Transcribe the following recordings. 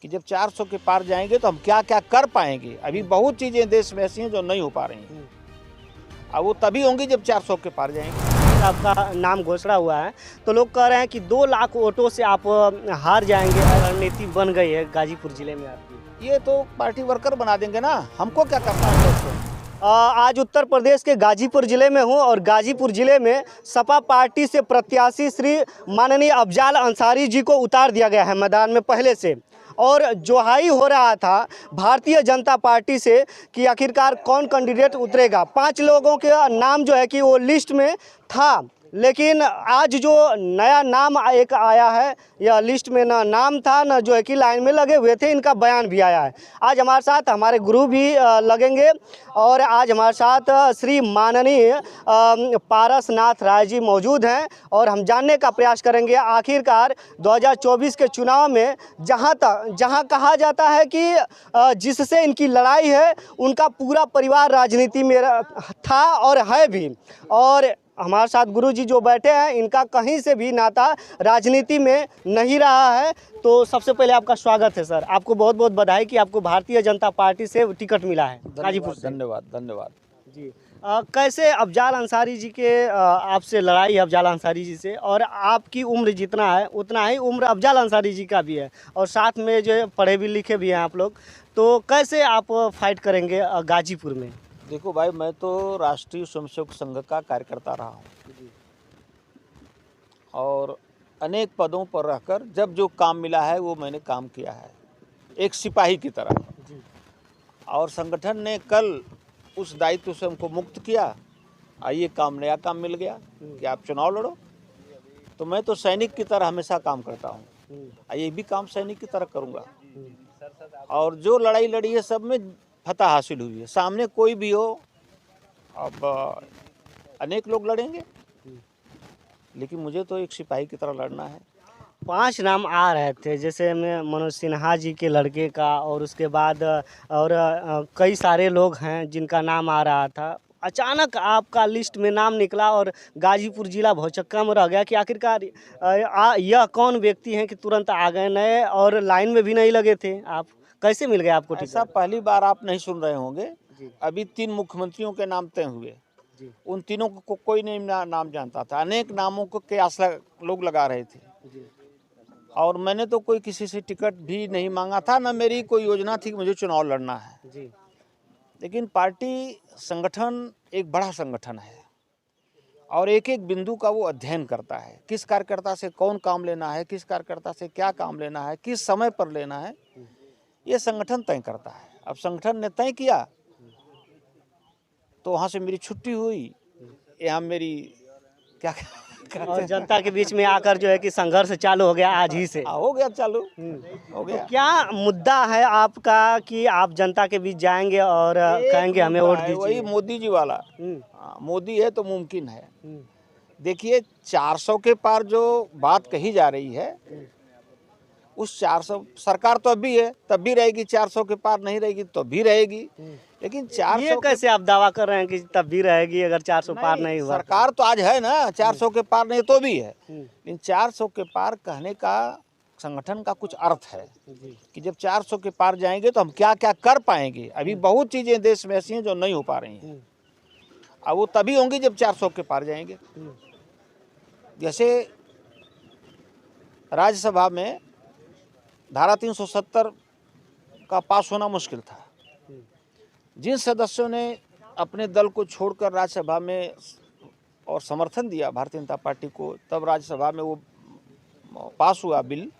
कि जब 400 के पार जाएंगे तो हम क्या क्या कर पाएंगे। अभी बहुत चीज़ें देश में ऐसी हैं जो नहीं हो पा रही हैं, अब वो तभी होंगी जब 400 के पार जाएंगे। आपका नाम घोषणा हुआ है तो लोग कह रहे हैं कि 2 लाख वोटों से आप हार जाएंगे। रणनीति बन गई है गाजीपुर जिले में आपकी। ये तो पार्टी वर्कर बना देंगे ना, हमको क्या करना है उसको। आज उत्तर प्रदेश के गाजीपुर जिले में हूं और गाजीपुर जिले में सपा पार्टी से प्रत्याशी श्री माननीय अफजाल अंसारी जी को उतार दिया गया है मैदान में पहले से, और जोहाई हो रहा था भारतीय जनता पार्टी से कि आखिरकार कौन कैंडिडेट उतरेगा। 5 लोगों के नाम जो है कि वो लिस्ट में था, लेकिन आज जो नया नाम एक आया है, यह लिस्ट में ना नाम था ना जो है कि लाइन में लगे हुए थे, इनका बयान भी आया है। आज हमारे साथ हमारे गुरु भी लगेंगे और आज हमारे साथ श्री माननीय पारसनाथ राय जी मौजूद हैं और हम जानने का प्रयास करेंगे आखिरकार 2024 के चुनाव में जहां कहा जाता है कि जिससे इनकी लड़ाई है उनका पूरा परिवार राजनीति में था और है भी, और हमारे साथ गुरु जी जो बैठे हैं इनका कहीं से भी नाता राजनीति में नहीं रहा है। तो सबसे पहले आपका स्वागत है सर, आपको बहुत बहुत बधाई कि आपको भारतीय जनता पार्टी से टिकट मिला है गाजीपुर से। धन्यवाद धन्यवाद जी। कैसे अफजाल अंसारी जी के आपसे लड़ाई है अफजाल अंसारी जी से, और आपकी उम्र जितना है उतना ही उम्र अफजाल अंसारी जी का भी है और साथ में जो पढ़े भी लिखे भी हैं आप लोग, तो कैसे आप फाइट करेंगे गाजीपुर में? देखो भाई, मैं तो राष्ट्रीय स्वयंसेवक संघ का कार्यकर्ता रहा हूँ और अनेक पदों पर रहकर जब जो काम मिला है वो मैंने काम किया है एक सिपाही की तरह, और संगठन ने कल उस दायित्व से हमको मुक्त किया। आइए काम नया काम मिल गया कि आप चुनाव लड़ो, तो मैं तो सैनिक की तरह हमेशा काम करता हूँ, ये भी काम सैनिक की तरह करूँगा। और जो लड़ाई लड़ी है सब में फतह हासिल हुई है, सामने कोई भी हो। अब अनेक लोग लड़ेंगे लेकिन मुझे तो एक सिपाही की तरह लड़ना है। 5 नाम आ रहे थे, जैसे मैं मनोज सिन्हा जी के लड़के का, और उसके बाद और कई सारे लोग हैं जिनका नाम आ रहा था। अचानक आपका लिस्ट में नाम निकला और गाजीपुर जिला भौचक्का में रह गया कि आखिरकार यह कौन व्यक्ति हैं कि तुरंत आ गए नए और लाइन में भी नहीं लगे थे। आप कैसे मिल गए आपको टिकट? ऐसा पहली बार आप नहीं सुन रहे होंगे, अभी 3 मुख्यमंत्रियों के नाम तय हुए, उन तीनों को कोई नहीं नाम जानता था, अनेक नामों को के आस लोग लगा रहे थे और मैंने तो कोई किसी से टिकट भी नहीं मांगा था, ना मेरी कोई योजना थी कि मुझे चुनाव लड़ना है। लेकिन पार्टी संगठन एक बड़ा संगठन है और एक एक बिंदु का वो अध्ययन करता है, किस कार्यकर्ता से कौन काम लेना है, किस कार्यकर्ता से क्या काम लेना है, किस समय पर लेना है, ये संगठन तय करता है। अब संगठन ने तय किया तो वहाँ से मेरी छुट्टी हुई, यहाँ मेरी क्या और जनता के बीच में आकर जो है कि संघर्ष चालू हो गया आज ही से। हो गया चालू हो गया। तो क्या मुद्दा है आपका कि आप जनता के बीच जाएंगे और कहेंगे हमें वोट दीजिए? वही मोदी जी वाला, मोदी है तो मुमकिन है। देखिए 400 के पार जो बात कही जा रही है, उस 400 सरकार तो अभी है तब भी रहेगी, 400 के पार नहीं रहेगी तो भी रहेगी, लेकिन 400 ये कैसे आप दावा कर रहे हैं कि तब भी रहेगी अगर 400 पार नहीं हुआ? सरकार तो आज है ना, 400 के पार नहीं तो भी है, लेकिन 400 के पार कहने का संगठन का कुछ अर्थ है कि जब 400 के पार जाएंगे तो हम क्या क्या कर पाएंगे। अभी बहुत चीजें देश में ऐसी हैं जो नहीं हो पा रही हैं, अब वो तभी होंगी जब 400 के पार जाएंगे। जैसे राज्यसभा में धारा 370 का पास होना मुश्किल था, जिन सदस्यों ने अपने दल को छोड़कर राज्यसभा में और समर्थन दिया भारतीय जनता पार्टी को, तब राज्यसभा में वो पास हुआ बिल,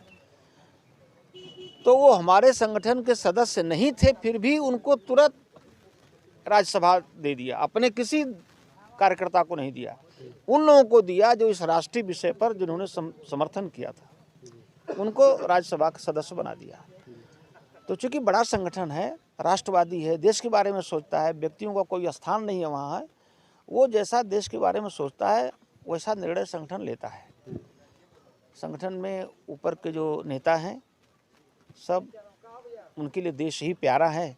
तो वो हमारे संगठन के सदस्य नहीं थे, फिर भी उनको तुरंत राज्यसभा दे दिया, अपने किसी कार्यकर्ता को नहीं दिया, उन लोगों को दिया जो इस राष्ट्रीय विषय पर जिन्होंने समर्थन किया था, उनको राज्यसभा का सदस्य बना दिया। तो चूंकि बड़ा संगठन है, राष्ट्रवादी है, देश के बारे में सोचता है, व्यक्तियों का कोई स्थान नहीं है वहाँ है, वो जैसा देश के बारे में सोचता है वैसा निर्णय संगठन लेता है। संगठन में ऊपर के जो नेता हैं सब, उनके लिए देश ही प्यारा है।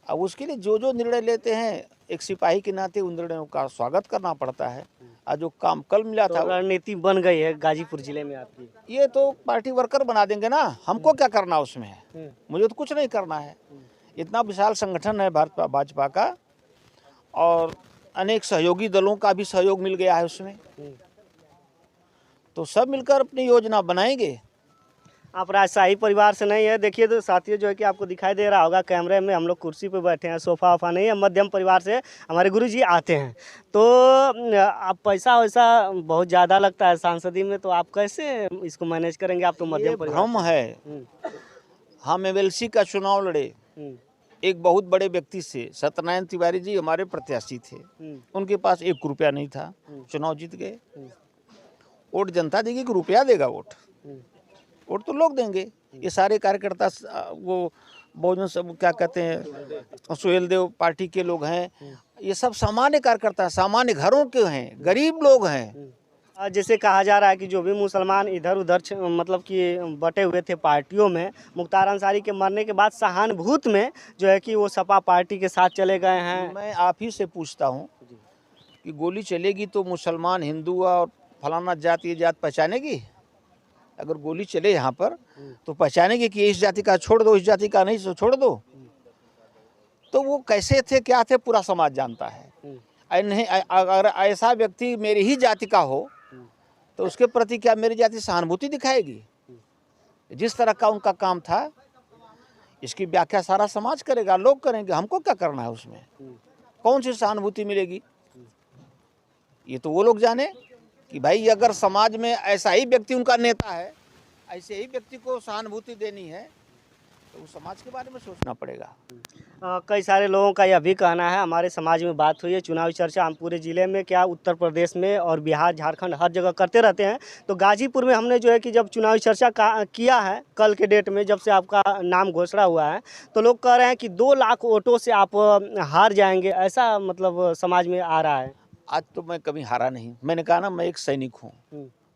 अब उसके लिए जो जो निर्णय लेते हैं एक सिपाही के नाते उन निर्णयों का स्वागत करना पड़ता है आज जो काम कल मिला था तो रणनीति बन गई है गाजीपुर जिले में आपकी। ये तो पार्टी वर्कर बना देंगे ना, हमको क्या करना उसमें, मुझे तो कुछ नहीं करना है। इतना विशाल संगठन है भाजपा का और अनेक सहयोगी दलों का भी सहयोग मिल गया है उसमें, तो सब मिलकर अपनी योजना बनाएंगे। आप राजशाही परिवार से नहीं है, देखिए तो साथियों जो है कि आपको दिखाई दे रहा होगा कैमरे में, हम लोग कुर्सी पे बैठे हैं, सोफा वोफा नहीं है, मध्यम परिवार से हमारे गुरुजी आते हैं। तो आप पैसा वैसा बहुत ज़्यादा लगता है सांसदी में, तो आप कैसे इसको मैनेज करेंगे? आप तो ये मध्यम परिवार भ्रम है। हम एमएलसी का चुनाव लड़े एक बहुत बड़े व्यक्ति से, सत्यनारायण तिवारी जी हमारे प्रत्याशी थे, उनके पास 1 रुपया नहीं था, चुनाव जीत गए। वोट जनता देगी कि रुपया देगा? वोट तो लोग देंगे। ये सारे कार्यकर्ता वो बहुजन सब क्या कहते हैं, सुहेल देव पार्टी के लोग हैं, ये सब सामान्य कार्यकर्ता, सामान्य घरों के हैं, गरीब लोग हैं। जैसे कहा जा रहा है कि जो भी मुसलमान इधर उधर मतलब कि बटे हुए थे पार्टियों में, मुख्तार अंसारी के मरने के बाद सहानुभूति में जो है कि वो सपा पार्टी के साथ चले गए हैं। मैं आप ही से पूछता हूँ कि गोली चलेगी तो मुसलमान, हिंदू और फलाना जात ये जात पहचानेगी? अगर गोली चले यहाँ पर तो पहचानेंगे कि इस जाति का छोड़ दो, इस जाति का नहीं छोड़ दो? तो वो कैसे थे, क्या थे, पूरा समाज जानता है। नहीं, अगर ऐसा व्यक्ति मेरी ही जाति का हो तो उसके प्रति क्या मेरी जाति सहानुभूति दिखाएगी? जिस तरह का उनका काम था, इसकी व्याख्या सारा समाज करेगा, लोग करेंगे, हमको क्या करना है उसमें? कौन सी सहानुभूति मिलेगी? ये तो वो लोग जाने कि भाई अगर समाज में ऐसा ही व्यक्ति उनका नेता है, ऐसे ही व्यक्ति को सहानुभूति देनी है, तो उस समाज के बारे में सोचना पड़ेगा। कई सारे लोगों का यह भी कहना है, हमारे समाज में बात हुई है, चुनावी चर्चा हम पूरे ज़िले में क्या उत्तर प्रदेश में और बिहार झारखंड हर जगह करते रहते हैं, तो गाजीपुर में हमने जो है कि जब चुनावी चर्चा किया है कल के डेट में, जब से आपका नाम घोषणा हुआ है, तो लोग कह रहे हैं कि 2 लाख वोटों से आप हार जाएंगे, ऐसा मतलब समाज में आ रहा है। आज तो मैं कभी हारा नहीं, मैंने कहा ना, मैं एक सैनिक हूँ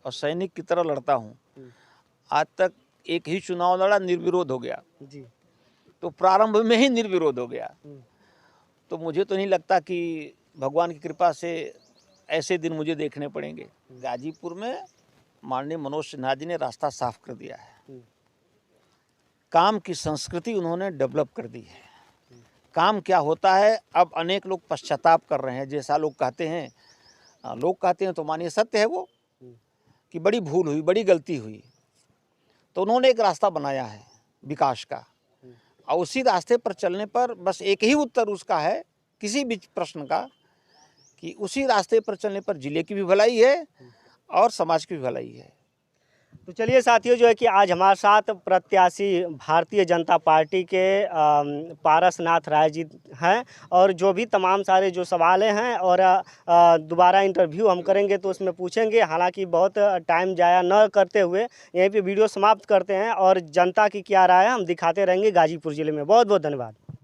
और सैनिक की तरह लड़ता हूँ। आज तक एक ही चुनाव लड़ा, निर्विरोध हो गया जी। तो प्रारंभ में ही निर्विरोध हो गया। तो मुझे तो नहीं लगता कि भगवान की कृपा से ऐसे दिन मुझे देखने पड़ेंगे। गाजीपुर में माननीय मनोज सिन्हा जी ने रास्ता साफ कर दिया है, काम की संस्कृति उन्होंने डेवलप कर दी है। काम क्या होता है अब अनेक लोग पश्चाताप कर रहे हैं, जैसा लोग कहते हैं तो मानिए सत्य है वो, कि बड़ी भूल हुई, बड़ी गलती हुई, तो उन्होंने एक रास्ता बनाया है विकास का, और उसी रास्ते पर चलने पर बस एक ही उत्तर उसका है किसी भी प्रश्न का, कि उसी रास्ते पर चलने पर जिले की भी भलाई है और समाज की भी भलाई है। तो चलिए साथियों, जो है कि आज हमारे साथ प्रत्याशी भारतीय जनता पार्टी के पारसनाथ राय जी हैं, और जो भी तमाम सारे जो सवाल हैं और दोबारा इंटरव्यू हम करेंगे तो उसमें पूछेंगे। हालांकि बहुत टाइम जाया न करते हुए यहीं पे वीडियो समाप्त करते हैं, और जनता की क्या राय है हम दिखाते रहेंगे गाजीपुर ज़िले में। बहुत बहुत धन्यवाद।